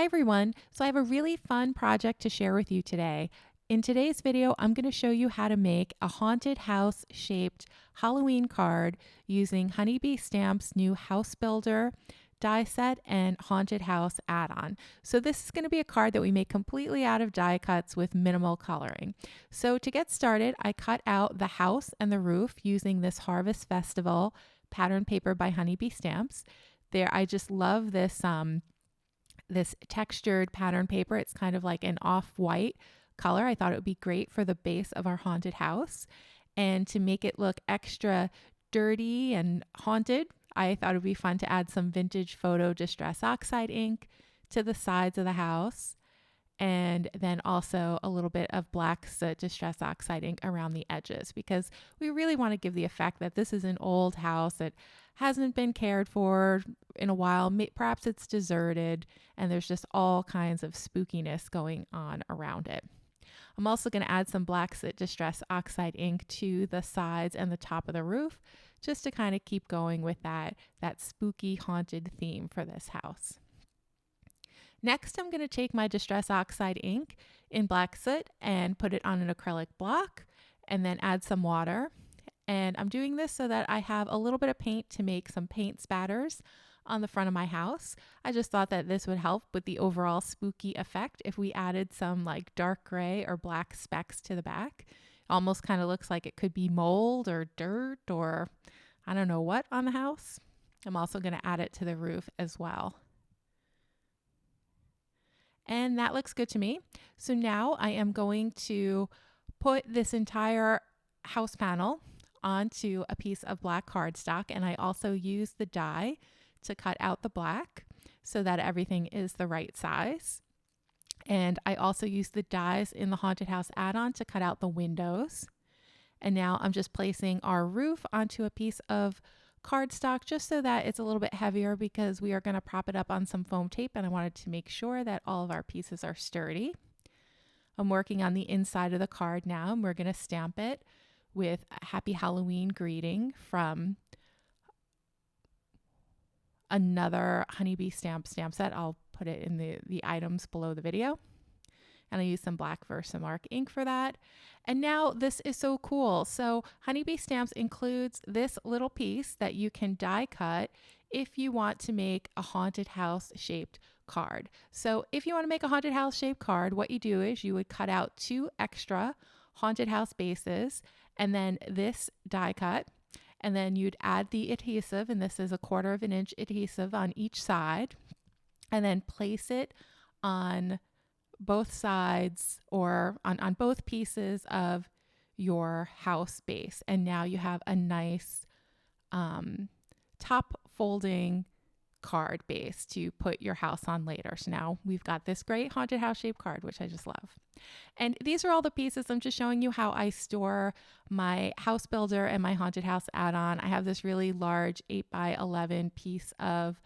Hi everyone. So I have a really fun project to share with you today. In today's video, I'm going to show you how to make a haunted house shaped Halloween card using Honeybee Stamp's new house builder die set and haunted house add-on. So this is going to be a card that we make completely out of die cuts with minimal coloring. So to get started, I cut out the house and the roof using this Harvest Festival pattern paper by Honeybee Stamps. I just love this textured pattern paper. It's kind of like an off-white color. I thought it would be great for the base of our haunted house. And to make it look extra dirty and haunted, I thought it would be fun to add some vintage photo distress oxide ink to the sides of the house. And then also a little bit of black soot distress oxide ink around the edges, because we really want to give the effect that this is an old house that hasn't been cared for in a while. Perhaps it's deserted and there's just all kinds of spookiness going on around it. I'm also going to add some black soot distress oxide ink to the sides and the top of the roof, just to kind of keep going with that spooky haunted theme for this house. Next, I'm going to take my Distress Oxide ink in black soot and put it on an acrylic block and then add some water. And I'm doing this so that I have a little bit of paint to make some paint spatters on the front of my house. I just thought that this would help with the overall spooky effect if we added some like dark gray or black specks to the back. Almost kind of looks like it could be mold or dirt or I don't know what on the house. I'm also going to add it to the roof as well. And that looks good to me. So now I am going to put this entire house panel onto a piece of black cardstock, and I also use the die to cut out the black so that everything is the right size. And I also use the dies in the Haunted House add-on to cut out the windows. And now I'm just placing our roof onto a piece of cardstock just so that it's a little bit heavier, because we are going to prop it up on some foam tape, and I wanted to make sure that all of our pieces are sturdy. I'm working on the inside of the card now, and we're going to stamp it with a Happy Halloween greeting from another Honeybee stamp set. I'll put it in the items below the video. And I use some black Versamark ink for that. And now this is so cool. So Honeybee Stamps includes this little piece that you can die cut if you want to make a haunted house shaped card. So if you want to make a haunted house shaped card, what you do is you would cut out 2 extra haunted house bases and then this die cut. And then you'd add the adhesive, and this is a 1/4 inch adhesive on each side, and then place it on both sides or on both pieces of your house base. And now you have a nice top folding card base to put your house on later. So now we've got this great haunted house shaped card, which I just love. And these are all the pieces. I'm just showing you how I store my house builder and my haunted house add-on. I have this really large 8x11 piece of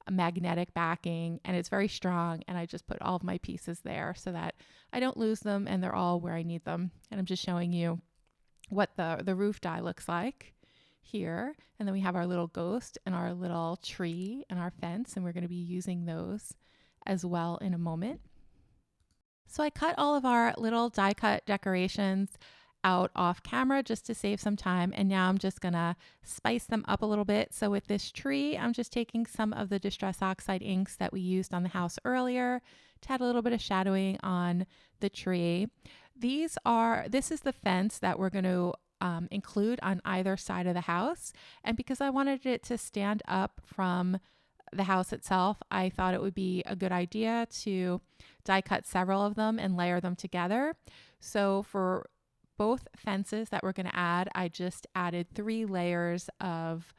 magnetic backing, and it's very strong, and I just put all of my pieces there so that I don't lose them and they're all where I need them. And I'm just showing you what the roof die looks like here. And then we have our little ghost and our little tree and our fence, and we're going to be using those as well in a moment. So I cut all of our little die cut decorations out off camera just to save some time, and now I'm just gonna spice them up a little bit. So with this tree, I'm just taking some of the Distress Oxide inks that we used on the house earlier to add a little bit of shadowing on the tree. This is the fence that we're going to include on either side of the house, and because I wanted it to stand up from the house itself, I thought it would be a good idea to die cut several of them and layer them together. So for both fences that we're going to add, I just added 3 layers of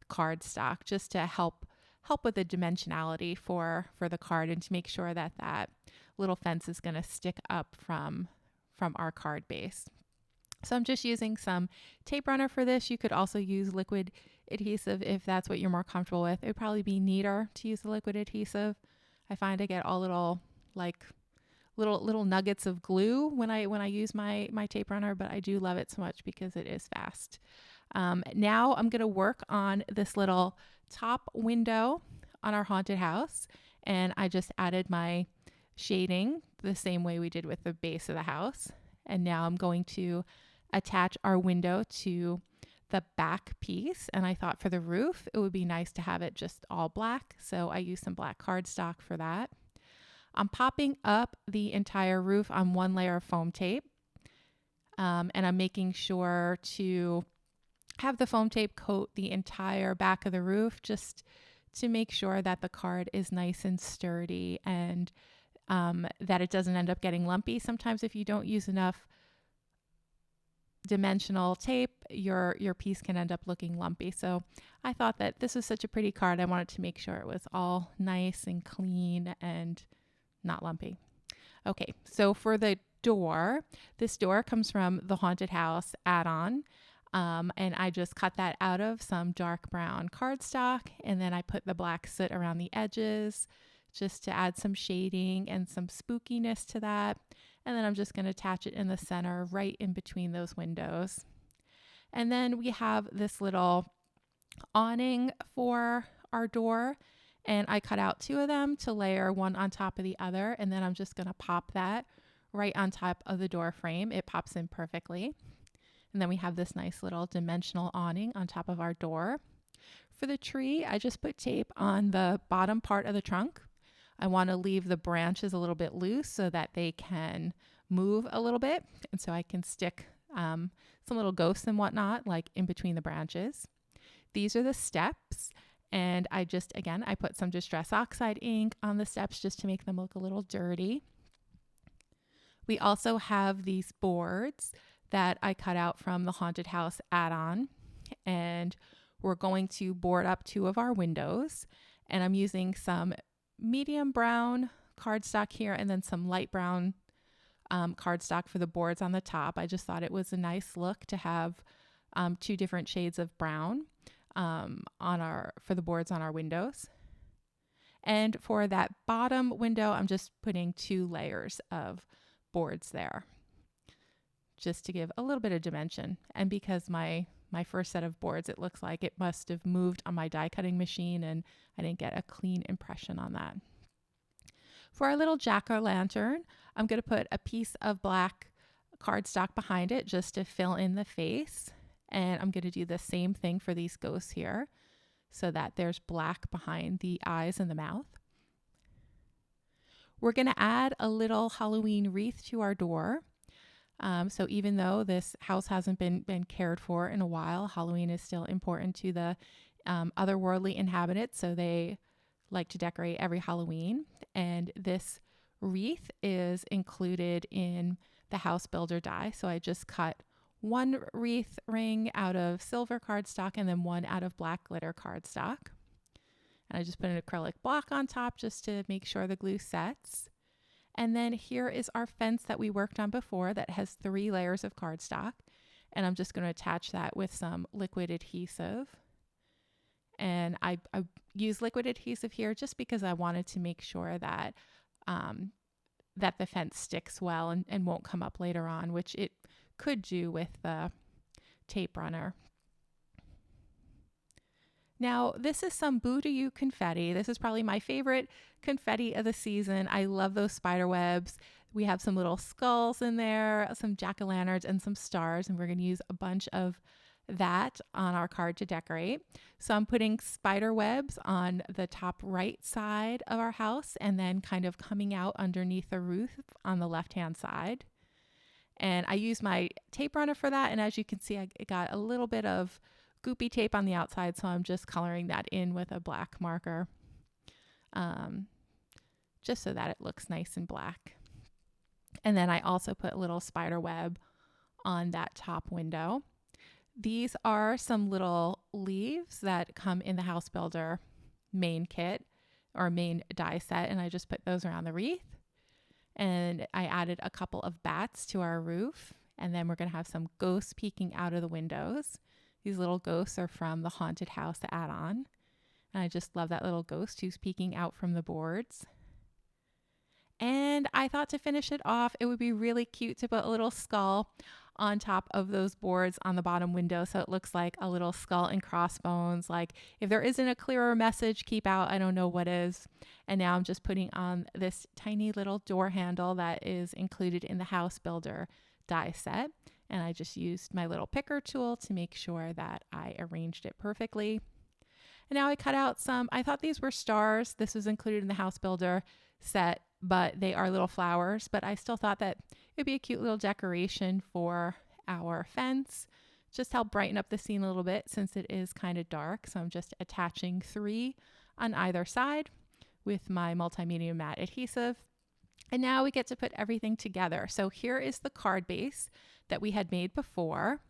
cardstock just to help with the dimensionality for the card, and to make sure that that little fence is going to stick up from our card base. So I'm just using some tape runner for this. You could also use liquid adhesive if that's what you're more comfortable with. It would probably be neater to use the liquid adhesive. I find I get all little nuggets of glue when I use my tape runner, but I do love it so much because it is fast. Now I'm going to work on this little top window on our haunted house, And I just added my shading the same way we did with the base of the house. And now I'm going to attach our window to the back piece. And I thought for the roof, it would be nice to have it just all black. So I used some black cardstock for that. I'm popping up the entire roof on one layer of foam tape. And I'm making sure to have the foam tape coat the entire back of the roof just to make sure that the card is nice and sturdy and that it doesn't end up getting lumpy. Sometimes if you don't use enough dimensional tape, your piece can end up looking lumpy. So I thought that this was such a pretty card. I wanted to make sure it was all nice and clean and not lumpy. Okay, so for the door, this door comes from the Haunted House add-on. And I just cut that out of some dark brown cardstock, and then I put the black soot around the edges just to add some shading and some spookiness to that. And then I'm just going to attach it in the center right in between those windows. And then we have this little awning for our door, and I cut out two of them to layer one on top of the other, and then I'm just going to pop that right on top of the door frame. It pops in perfectly. And then we have this nice little dimensional awning on top of our door. For the tree, I just put tape on the bottom part of the trunk. I want to leave the branches a little bit loose so that they can move a little bit. And so I can stick some little ghosts and whatnot, like in between the branches. These are the steps. And I put some Distress Oxide ink on the steps just to make them look a little dirty. We also have these boards that I cut out from the Haunted House add-on, and we're going to board up two of our windows, and I'm using some medium brown cardstock here and then some light brown cardstock for the boards on the top. I just thought it was a nice look to have two different shades of brown for the boards on our windows. And for that bottom window, I'm just putting 2 layers of boards there, just to give a little bit of dimension. And because my first set of boards, it looks like it must have moved on my die cutting machine and I didn't get a clean impression on that. For our little jack-o'-lantern, I'm going to put a piece of black cardstock behind it just to fill in the face. And I'm going to do the same thing for these ghosts here so that there's black behind the eyes and the mouth. We're going to add a little Halloween wreath to our door. So even though this house hasn't been cared for in a while, Halloween is still important to the otherworldly inhabitants. So they like to decorate every Halloween. And this wreath is included in the house builder die. So I just cut one wreath ring out of silver cardstock and then one out of black glitter cardstock. And I just put an acrylic block on top just to make sure the glue sets. And then here is our fence that we worked on before that has 3 layers of cardstock. And I'm just going to attach that with some liquid adhesive. And I use liquid adhesive here just because I wanted to make sure that that the fence sticks well and won't come up later on, which it could do with the tape runner. Now, this is some Boo to You confetti. This is probably my favorite confetti of the season. I love those spider webs. We have some little skulls in there, some jack-o'-lanterns, and some stars, and we're going to use a bunch of that on our card to decorate. So I'm putting spider webs on the top right side of our house and then kind of coming out underneath the roof on the left-hand side. And I use my tape runner for that, and as you can see, I got a little bit of goopy tape on the outside, so I'm just coloring that in with a black marker, just so that it looks nice and black. And then I also put a little spider web on that top window. These are some little leaves that come in the House Builder main kit or main die set, and I just put those around the wreath. And I added a couple of bats to our roof, and then we're going to have some ghosts peeking out of the windows. These little ghosts are from the Haunted House add-on. And I just love that little ghost who's peeking out from the boards. And I thought to finish it off, it would be really cute to put a little skull on top of those boards on the bottom window, so it looks like a little skull and crossbones. Like, if there isn't a clearer message, keep out, I don't know what is. And now I'm just putting on this tiny little door handle that is included in the House Builder die set. And I just used my little picker tool to make sure that I arranged it perfectly. And now I cut out some, I thought these were stars. This was included in the House Builder set, but they are little flowers. But I still thought that it'd be a cute little decoration for our fence. Just help brighten up the scene a little bit since it is kind of dark. So I'm just attaching 3 on either side with my multimedia matte adhesive. And now we get to put everything together. So here is the card base that we had made before.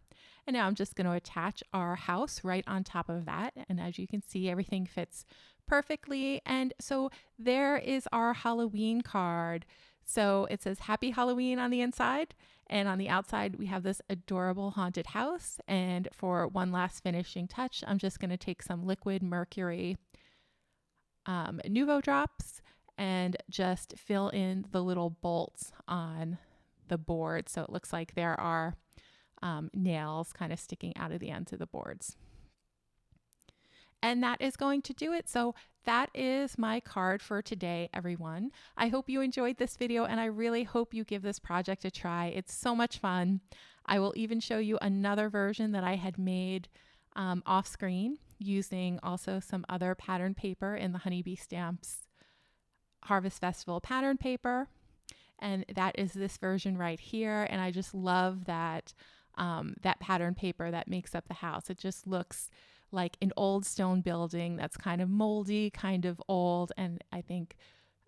And now I'm just going to attach our house right on top of that. And as you can see, everything fits perfectly. And so there is our Halloween card. So it says Happy Halloween on the inside. And on the outside, we have this adorable haunted house. And for one last finishing touch, I'm just going to take some liquid mercury Nuvo drops and just fill in the little bolts on the board. So it looks like there are nails kind of sticking out of the ends of the boards. And that is going to do it. So that is my card for today, everyone. I hope you enjoyed this video, and I really hope you give this project a try. It's so much fun. I will even show you another version that I had made off screen using also some other pattern paper in the Honeybee Stamps Harvest Festival pattern paper. And that is this version right here. And I just love that that pattern paper that makes up the house. It just looks like an old stone building that's kind of moldy, kind of old, and I think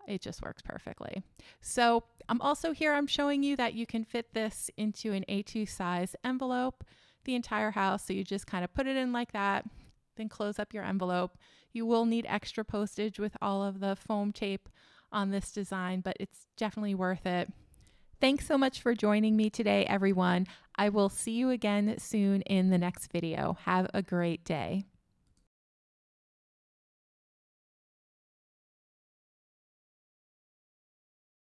it just works perfectly. So I'm also here, I'm showing you that you can fit this into an A2 size envelope, the entire house. So you just kind of put it in like that, then close up your envelope. You will need extra postage with all of the foam tape on this design, but it's definitely worth it. Thanks so much for joining me today, everyone. I will see you again soon in the next video. Have a great day.